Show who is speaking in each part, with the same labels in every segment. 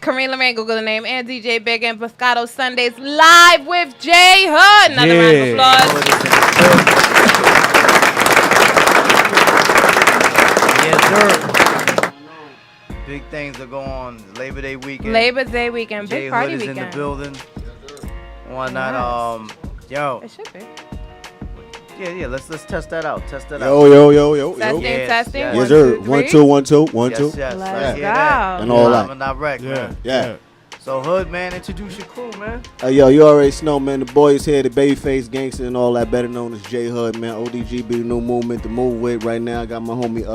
Speaker 1: Careen Lorraine, Google the name, and DJ Big Inf, Moscato Sundays live with J Hood. Another round of
Speaker 2: applause. Yes, sir. Big things are going on. Labor Day weekend.
Speaker 1: Big party
Speaker 2: weekend.
Speaker 1: weekend.
Speaker 2: In the building. Why not? Yo.
Speaker 1: It should be.
Speaker 2: Yeah. Let's test that out. Testing.
Speaker 1: Testing.
Speaker 2: Yes,
Speaker 3: sir. 1 2 1 2 1 2.
Speaker 2: Yes.
Speaker 1: Let's go.
Speaker 3: And all that.
Speaker 2: I'm not wrecked, man.
Speaker 3: Yeah.
Speaker 2: So Hood, man, introduce your crew, man.
Speaker 3: Yo, you already know, man. The boys here, the Babyface Gangster and all that, better known as J Hood, man. ODG be the new movement to move with right now. I got my homie,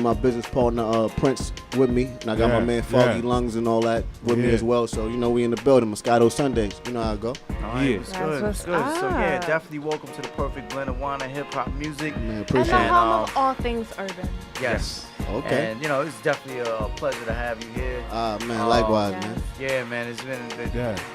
Speaker 3: my business partner, Prince with me. And I got my man Foggy Lungs and all that with me as well. So, we in the building. Moscato Sundays. You know how it go.
Speaker 2: It's good. So, definitely welcome to the perfect blend of wine and hip-hop music.
Speaker 3: Man, appreciate
Speaker 1: and
Speaker 3: it.
Speaker 1: the home of all things urban.
Speaker 2: Yes.
Speaker 3: Okay.
Speaker 2: And, it's definitely a pleasure to have you here.
Speaker 3: Man, likewise, man.
Speaker 2: Yeah, man, it's been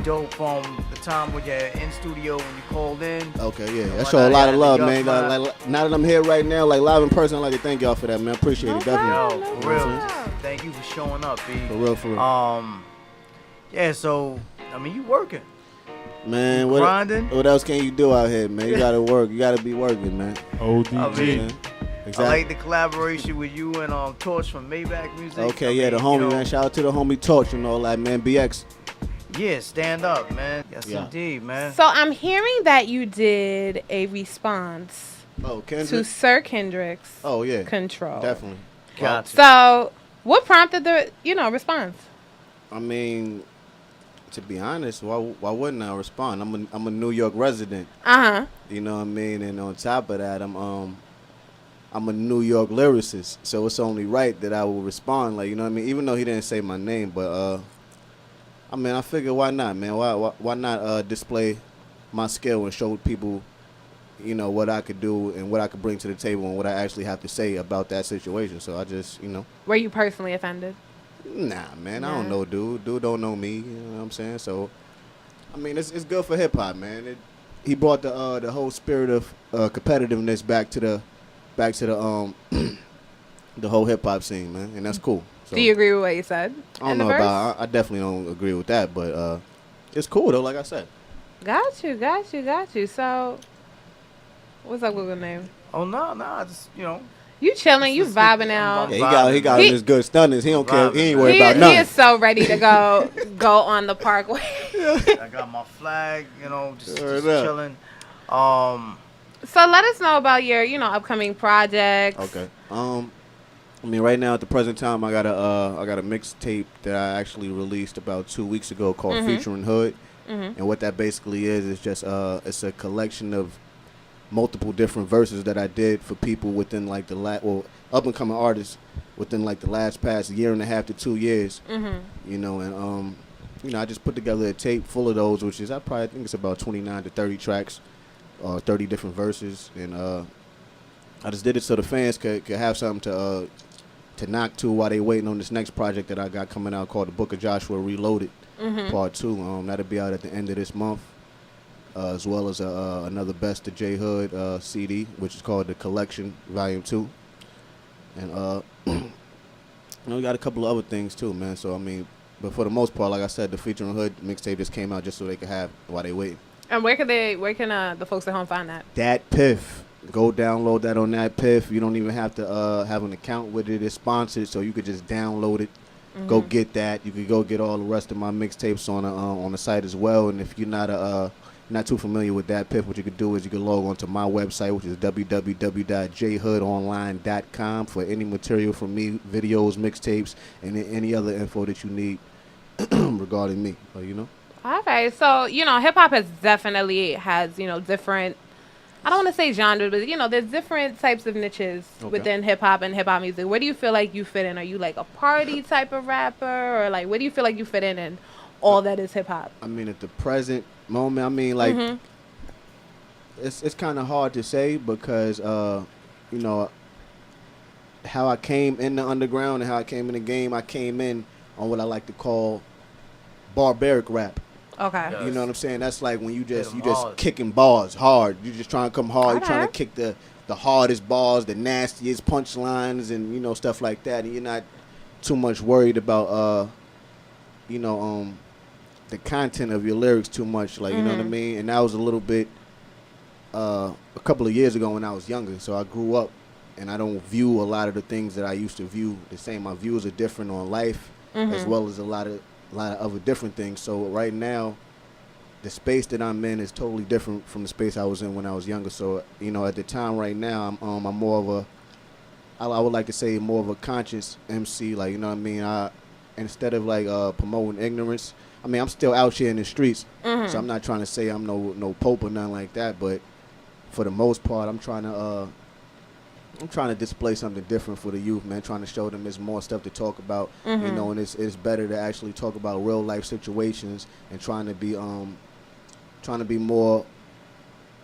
Speaker 2: dope from the time when you're in studio when you called in.
Speaker 3: Okay, yeah. That show a lot of love, man. Now that I'm here right now, live in person, I'd like to thank y'all for that, man. I appreciate it, definitely.
Speaker 2: For real. Thank you for showing up, B.
Speaker 3: For real.
Speaker 2: Yeah, so, you working.
Speaker 3: Man, what else can you do out here, man? You gotta work. You gotta be working, man.
Speaker 2: ODG. Exactly. I like the collaboration with you and Torch from Maybach Music.
Speaker 3: Okay, the homie, man. Shout out to the homie Torch and all that, man. BX.
Speaker 2: Yeah, stand up, man. Yes, indeed, man.
Speaker 1: So I'm hearing that you did a response to Sir Kendrick's Control.
Speaker 3: Definitely.
Speaker 2: Gotcha.
Speaker 1: So what prompted the, response?
Speaker 3: To be honest, why wouldn't I respond? I'm a New York resident. You know what I mean? And on top of that, I'm a New York lyricist, so it's only right that I will respond. Like, you know what I mean? Even though he didn't say my name, but I figured why not, man? Why not display my skill and show people, what I could do and what I could bring to the table and what I actually have to say about that situation. So I just,
Speaker 1: Were you personally offended?
Speaker 3: Nah, man, I don't know, dude. Dude don't know me, you know what I'm saying? So, it's good for hip hop, man. He brought the whole spirit of competitiveness back to the the whole hip hop scene, man, and that's cool. So,
Speaker 1: do you agree with what you said?
Speaker 3: I don't know about. I definitely don't agree with that, but it's cool though. Like I said.
Speaker 1: Got you. So, what's up with the name?
Speaker 2: Oh no, just
Speaker 1: You chilling, you vibing out.
Speaker 3: Yeah, he got his good stunners. He don't care. He ain't worried about nothing.
Speaker 1: He is so ready to go on the parkway.
Speaker 2: I got my flag, just chilling.
Speaker 1: So let us know about your, upcoming projects.
Speaker 3: Okay. Right now at the present time, I got a mixtape that I actually released about 2 weeks ago called Featuring Hood, and what that basically is just it's a collection of multiple different verses that I did for people within like the up and coming artists within like the last past year and a half to 2 years. I just put together a tape full of those, which is I think it's about 29 to 30 tracks. 30 different verses, and I just did it so the fans could have something to knock to while they waiting on this next project that I got coming out called The Book of Joshua Reloaded, Part 2. That'll be out at the end of this month, as well as another Best of J Hood CD, which is called The Collection Volume 2, and we got a couple of other things too, man. So but for the most part, like I said, the Featuring Hood mixtape just came out just so they could have while they wait.
Speaker 1: And where can the folks at home find that?
Speaker 3: Dat Piff. Go download that on Dat Piff. You don't even have to have an account with it. It's sponsored, so you could just download it. Go get that. You could go get all the rest of my mixtapes on the site as well. And if you're not too familiar with Dat Piff, what you could do is you can log on to my website, which is www.jhoodonline.com for any material from me, videos, mixtapes, and any other info that you need regarding me.
Speaker 1: Okay, so, hip-hop definitely has, different, I don't want to say genres, but, there's different types of niches within hip-hop and hip-hop music. Where do you feel like you fit in? Are you like a party type of rapper? Or, where do you feel like you fit in all that is hip-hop?
Speaker 3: At the present moment, it's kind of hard to say because, how I came in the underground and how I came in the game, I came in on what I like to call barbaric rap.
Speaker 1: Okay.
Speaker 3: You know what I'm saying? That's like when you just kicking bars hard. You just trying to come hard. You're trying to kick the hardest bars, the nastiest punchlines, and stuff like that. And you're not too much worried about you know, the content of your lyrics too much. Like, you know what I mean? And that was a little bit a couple of years ago when I was younger. So I grew up, and I don't view a lot of the things that I used to view the same. My views are different on life, as well as a lot of other different things. So right now, the space that I'm in is totally different from the space I was in when I was younger. So, you know, at the time right now, I'm more of a, I would like to say more of a conscious MC. Like, you know what I mean? Instead of like promoting ignorance, I mean, I'm still out here in the streets, so I'm not trying to say I'm no pope or nothing like that. But for the most part, I'm trying to display something different for the youth, man. Trying to show them there's more stuff to talk about, you know, and it's better to actually talk about real life situations and trying to be more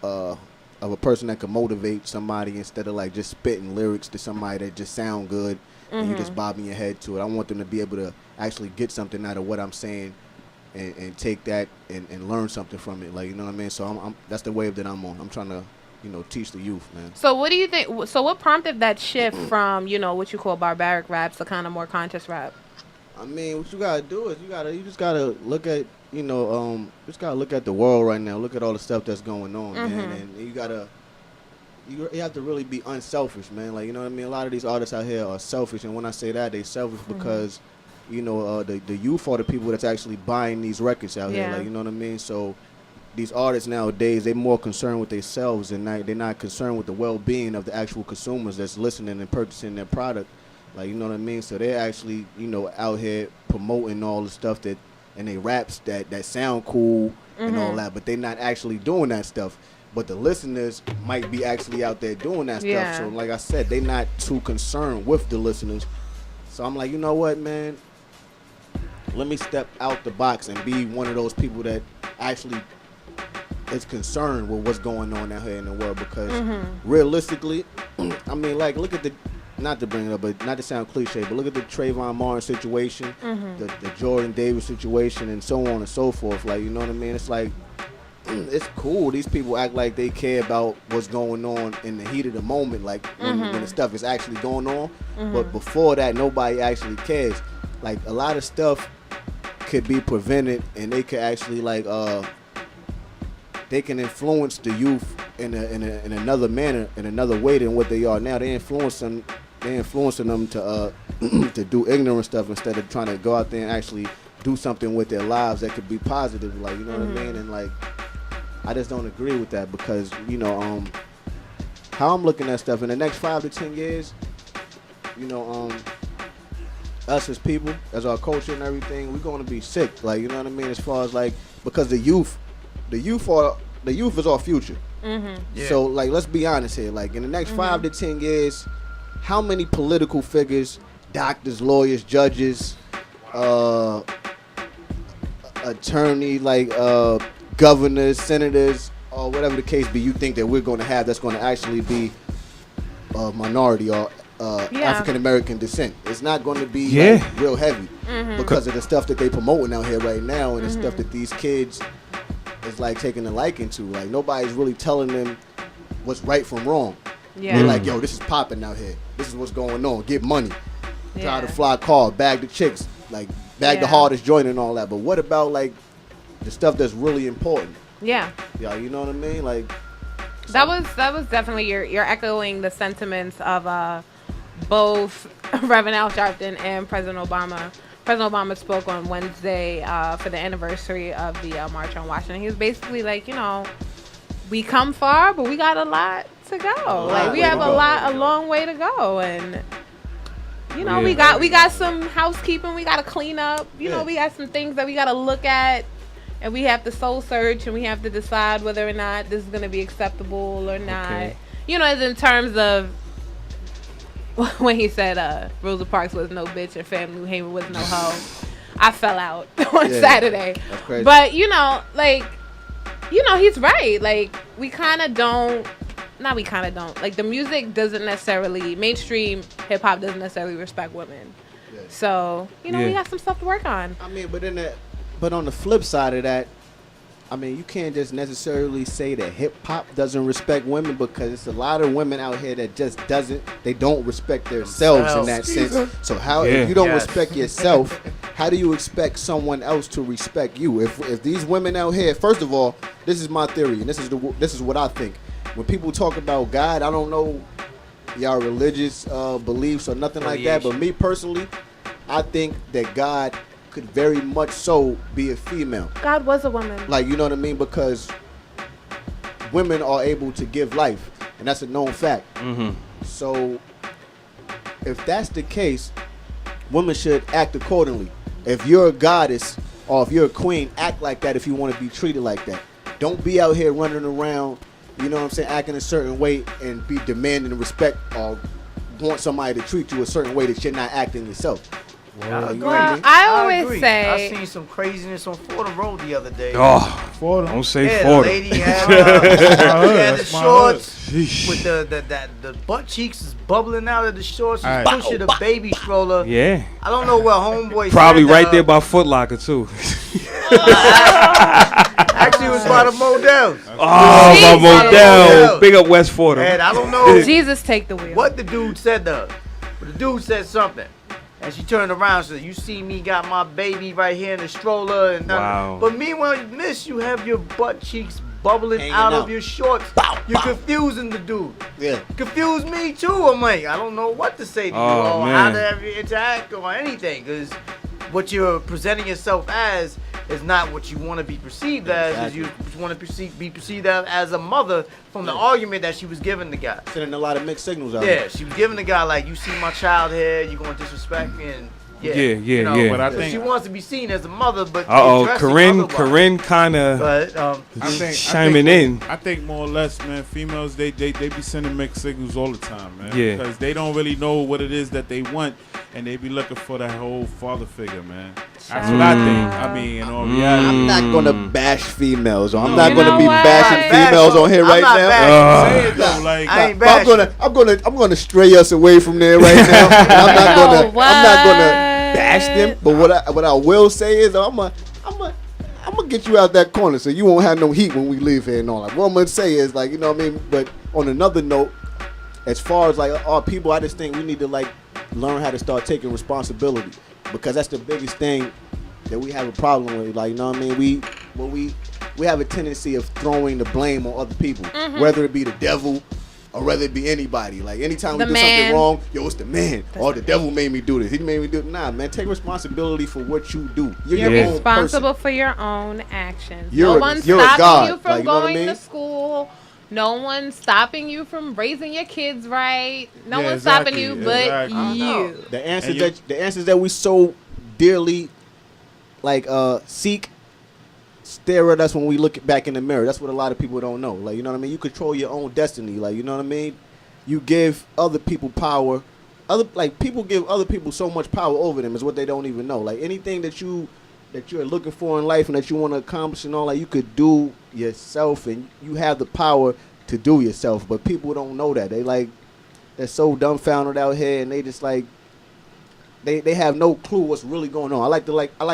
Speaker 3: of a person that can motivate somebody instead of like just spitting lyrics to somebody that just sound good and you just bobbing your head to it. I want them to be able to actually get something out of what I'm saying and take that and learn something from it. Like, you know what I mean? So I'm that's the wave that I'm on. I'm trying to, you know, teach the youth, man.
Speaker 1: So what do you think? So what prompted that shift from, you know, what you call barbaric raps to kind of more conscious rap?
Speaker 3: I mean, what you gotta do is you just gotta look at, you know, just gotta look at the world right now. Look at all the stuff that's going on, man, and you have to really be unselfish, man. Like, you know what I mean? A lot of these artists out here are selfish, and when I say that, they selfish because, you know, the youth are the people that's actually buying these records out here. Like, you know what I mean? So these artists nowadays, they're more concerned with themselves and they're not concerned with the well-being of the actual consumers that's listening and purchasing their product. Like, you know what I mean? So they're actually, you know, out here promoting all the stuff that, and they raps that sound cool and all that, but they're not actually doing that stuff. But the listeners might be actually out there doing that stuff. So like I said, they're not too concerned with the listeners. So I'm like, you know what, man? Let me step out the box and be one of those people that actually is concerned with what's going on out here in the world. Because realistically, I mean, like, look at the, not to bring it up, but not to sound cliche, but look at the Trayvon Martin situation, the Jordan Davis situation, and so on and so forth. Like, you know what I mean? It's like, it's cool. These people act like they care about what's going on in the heat of the moment, like when the stuff is actually going on. But before that, nobody actually cares. Like, a lot of stuff could be prevented, and they could actually, like, they can influence the youth in another manner, in another way than what they are now. They're influencing them to to do ignorant stuff instead of trying to go out there and actually do something with their lives that could be positive. Like, you know what I mean? And like, I just don't agree with that because, you know, how I'm looking at stuff in the next 5 to 10 years, you know, us as people, as our culture and everything, we're going to be sick. Like, you know what I mean? As far as like, because the youth is our future. So like, let's be honest here. Like, in the next 5 to 10 years, how many political figures, doctors, lawyers, judges, attorney, like governors, senators, or whatever the case be, you think that we're going to have that's going to actually be a minority or African American descent? It's not going to be like, real heavy because of the stuff that they promoting out here right now and the stuff that these kids is like taking a liking to. Like, nobody's really telling them what's right from wrong. They're like, yo, this is popping out here. This is what's going on. Get money. Drive the fly car. Bag the chicks. Like, bag the hardest joint and all that. But what about, like, the stuff that's really important? Yeah, you know what I mean? Like,
Speaker 1: that was definitely you're echoing the sentiments of both Reverend Al Sharpton and President Obama. President Obama spoke on Wednesday for the anniversary of the March on Washington. He was basically like, you know, we come far, but we got a lot to go. Like, we have a long way to go, and you know, we got some housekeeping we got to clean up. You know, we got some things that we got to look at, and we have to soul search, and we have to decide whether or not this is going to be acceptable or not. You know, as in terms of when he said Rosa Parks was no bitch and Family New Haven was no hoe, I fell out on Saturday.
Speaker 3: That's crazy.
Speaker 1: But, you know, like, you know, he's right. Like, we kind of don't. Like, the music doesn't necessarily, mainstream hip-hop doesn't necessarily respect women. So, you know, we got some stuff to work on.
Speaker 3: I mean, but on the flip side of that, I mean, you can't just necessarily say that hip hop doesn't respect women, because it's a lot of women out here that just they don't respect themselves in that sense. So how, if you don't respect yourself, how do you expect someone else to respect you? If these women out here, first of all, this is my theory, and this is what I think. When people talk about God, I don't know y'all religious beliefs or nothing like that, but me personally, I think that God could very much so be a female.
Speaker 1: God was a woman.
Speaker 3: Like, you know what I mean? Because women are able to give life, and that's a known fact.
Speaker 4: Mm-hmm.
Speaker 3: So if that's the case, women should act accordingly. If you're a goddess or if you're a queen, act like that if you want to be treated like that. Don't be out here running around, you know what I'm saying, acting a certain way and be demanding respect or want somebody to treat you a certain way that you're not acting yourself.
Speaker 1: I always say,
Speaker 2: I seen some craziness on Fordham Road the other day.
Speaker 4: Fordham. Don't say
Speaker 2: The
Speaker 4: Fordham.
Speaker 2: lady had the shorts with the butt cheeks is bubbling out of the shorts. She's pushing a baby stroller.
Speaker 4: Yeah.
Speaker 2: I don't know what homeboy
Speaker 4: Probably
Speaker 2: said,
Speaker 4: right there by Foot Locker too.
Speaker 2: Actually, it was by the Models.
Speaker 4: By Model. Big up West Fordham.
Speaker 2: And I don't know
Speaker 1: Jesus take the wheel.
Speaker 2: what the dude said to her, but the dude said something. And she turned around and said, "You see me got my baby right here in the stroller." And But meanwhile, miss, you have your butt cheeks bubbling out of your shorts. You're confusing the dude.
Speaker 3: Yeah.
Speaker 2: Confuse me too. I'm like, I don't know what to say to you or how to have you interact or anything, because what you're presenting yourself as is not what you want to be perceived as. You want to be perceived as a mother from the argument that she was giving the guy.
Speaker 3: Sending a lot of mixed signals out.
Speaker 2: Yeah, she was giving the guy like, you see my child here, you going to disrespect me, and
Speaker 4: yeah.
Speaker 5: But I think
Speaker 2: she wants to be seen as a mother, but
Speaker 4: Corinne kind of chiming in.
Speaker 5: I think more or less, man, females they be sending mixed signals all the time, man.
Speaker 4: Yeah.
Speaker 5: Because they don't really know what it is that they want, and they be looking for that whole father figure, man. That's what I think. I mean, in all reality,
Speaker 3: I'm not gonna bash females, or I'm not gonna be bashing females on here right now.
Speaker 2: I ain't bashing.
Speaker 3: I'm gonna stray us away from there right now. I'm not gonna bash them. But what I will say is, I'm gonna get you out that corner so you won't have no heat when we leave here and all that. What I'm gonna say is, like, you know what I mean. But on another note, as far as like our people, I just think we need to like learn how to start taking responsibility, because that's the biggest thing that we have a problem with. Like, you know what I mean? We have a tendency of throwing the blame on other people, whether it be the devil or whether it be anybody. Like, anytime we do something wrong, yo, it's the man. Or the devil made me do this. He made me do it. Nah, man, take responsibility for what you do. You're
Speaker 1: responsible for your own actions.
Speaker 3: No
Speaker 1: one's stopping you from going to school. No one's stopping you from raising your kids right. No one's stopping you but you.
Speaker 3: The answers that we so dearly seek stare at us when we look back in the mirror. That's what a lot of people don't know. Like, you know what I mean? You control your own destiny. Like, you know what I mean? You give other people power. People give other people so much power over them is what they don't even know. Like, anything that you're looking for in life and that you want to accomplish and all that, you could do yourself, and you have the power to do yourself. But people don't know that. They're so dumbfounded out here, and they just like they have no clue what's really going on. I like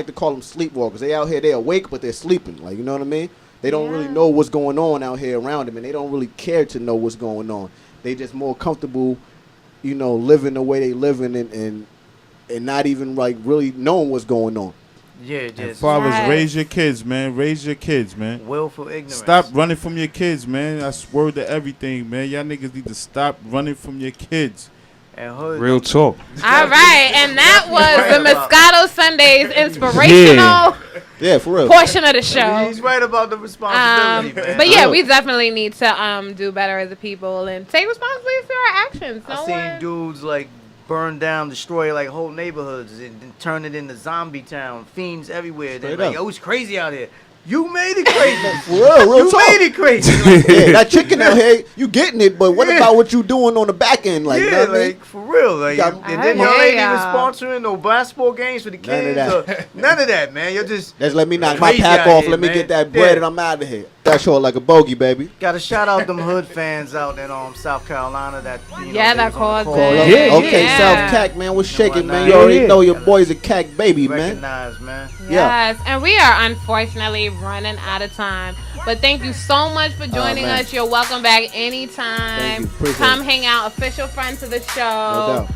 Speaker 3: to call them sleepwalkers. They out here, they awake, but they're sleeping. Like, you know what I mean? They don't really know what's going on out here around them, and they don't really care to know what's going on. They just more comfortable, you know, living the way they living and not even like really knowing what's going on.
Speaker 2: Yeah, just
Speaker 5: fathers, raise your kids, man. Raise your kids, man.
Speaker 2: Willful ignorance.
Speaker 5: Stop running from your kids, man. That's word to everything, man. Y'all niggas need to stop running from your kids.
Speaker 4: Real talk.
Speaker 1: All right, and that was the Moscato Sundays inspirational
Speaker 3: for real
Speaker 1: portion of the show.
Speaker 2: He's right about the responsibility, man.
Speaker 1: But yeah, we definitely need to do better as a people and take responsibility for our actions.
Speaker 2: I seen dudes like burn down, destroy like whole neighborhoods and turn it into zombie town. Fiends everywhere. They're like, yo, it's crazy out here. You made it crazy.
Speaker 3: For real
Speaker 2: you
Speaker 3: talk.
Speaker 2: made it crazy.
Speaker 3: That chicken out here, you getting it, but what about what you doing on the back end? Like, you know what I mean?
Speaker 2: For real. Like, and then y'all ain't even sponsoring no basketball games for the kids. None of that, man. You're just
Speaker 3: let me knock my pack off. Let me get that bread and I'm out of here. that short like a bogey, baby.
Speaker 2: Got to shout out them hood fans out in South Carolina that
Speaker 1: that called
Speaker 3: it.
Speaker 4: Yeah.
Speaker 3: Okay, South Cac, man, what's shaking, man? You already know your boy's a Cac baby, man.
Speaker 2: Recognize, man.
Speaker 1: Yes, and we are unfortunately running out of time. But thank you so much for joining us. You're welcome back anytime. Come hang out. Official friend to the show.
Speaker 3: No doubt.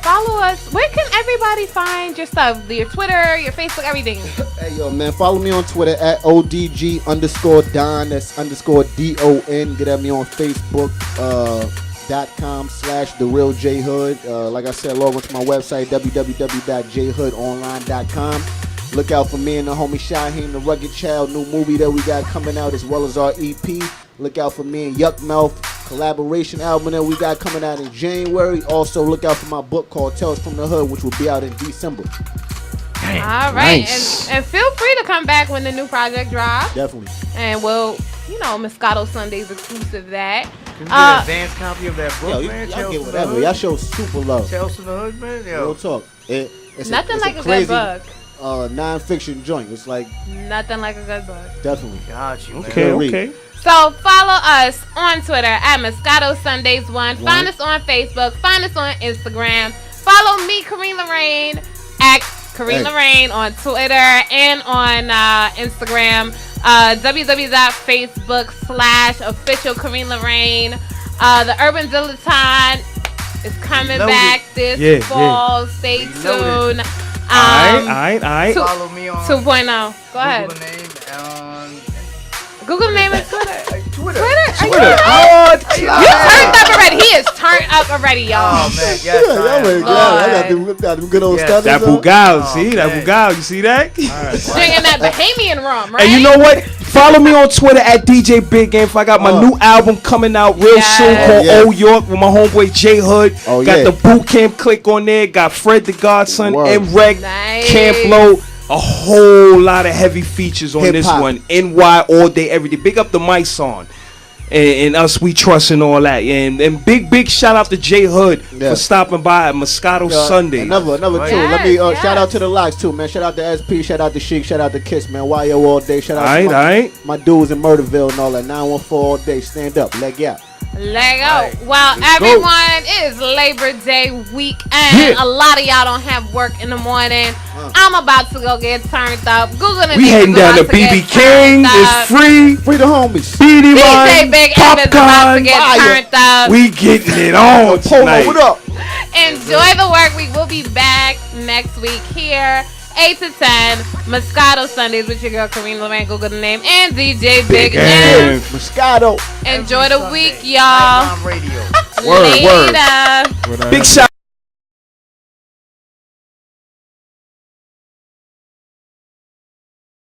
Speaker 1: Follow us. Where can everybody find your stuff? Your Twitter, your Facebook, everything.
Speaker 3: Hey, yo, man, follow me on Twitter at ODG_Don. That's _DON. Get at me on Facebook. .com/TheRealJHood. Like I said, log on to my website, www.jhoodonline.com. Look out for me and the homie Shaheen, the Rugged Child, new movie that we got coming out, as well as our EP. Look out for me and Yuck Mouth collaboration album that we got coming out in January. Also, look out for my book called Tales from the Hood, which will be out in December.
Speaker 1: All right,
Speaker 4: nice.
Speaker 1: and feel free to come back when the new project drops.
Speaker 3: Definitely.
Speaker 1: And we'll, Moscato Sundays exclusive that.
Speaker 2: Can you get an advanced copy of that book,
Speaker 3: Yo,
Speaker 2: man?
Speaker 3: y'all get whatever. Y'all show super love.
Speaker 2: Tales from the Hood, man. Yo.
Speaker 3: Real talk. It's
Speaker 1: Nothing like a
Speaker 3: crazy,
Speaker 1: good book.
Speaker 3: Non-fiction joint. It's like
Speaker 1: Nothing like a good book.
Speaker 3: definitely.
Speaker 2: Got you, man.
Speaker 4: Okay.
Speaker 1: So follow us on Twitter at Moscato Sundays 1. Find us on Facebook. Find us on Instagram. Follow me, Careen Lorraine, at Careen Lorraine on Twitter and on Instagram. www.facebook.com/official Careen Lorraine. The Urban Dilettante is coming back this fall. Stay tuned.
Speaker 4: All right.
Speaker 2: Follow me on
Speaker 1: 2.0. Go ahead. Google name and Twitter.
Speaker 2: Twitter.
Speaker 1: Are you
Speaker 2: You
Speaker 1: turned up already. He is turned up already, y'all.
Speaker 2: Oh, man.
Speaker 3: Yeah, I got them good old stuff.
Speaker 4: That Bugal, see? That Bugal, you see that?
Speaker 1: Drinking that Bahamian rum, right?
Speaker 4: And you know what? Follow me on Twitter at DJ Big Inf. I got my new album coming out real soon called Old York with my homeboy J Hood. Got the Boot Camp Click on there. Got Fred the Godson, M-Reg, Camp Low. A whole lot of heavy features on this one. NY all day, every day. Big up the My Song. And us, we trust and all that. And big shout out to J Hood for stopping by at Moscato Sunday.
Speaker 3: Another tune. Let me shout out to the Locks too, man. Shout out to SP, shout out to Chic, shout out to Kiss, man. YO all day. Shout out to my dudes in Murderville and all that. 914 all day. Stand up, leg out.
Speaker 1: Lego. Well, everyone, it is Labor Day weekend. A lot of y'all don't have work in the morning. I'm about to go get turned up. Google the
Speaker 4: We heading down to BB King. It's free.
Speaker 3: Free the homies.
Speaker 1: DJ Big Inf is about to get turned up.
Speaker 4: We getting it on tonight.
Speaker 3: What up?
Speaker 1: Enjoy the work week. We'll be back next week here. 8 to 10, Moscato Sundays with your girl Careen Lorraine, Google the name, and DJ Big Inf.
Speaker 3: Moscato.
Speaker 1: Enjoy the week, y'all.
Speaker 2: Radio.
Speaker 1: Later.
Speaker 4: Big shout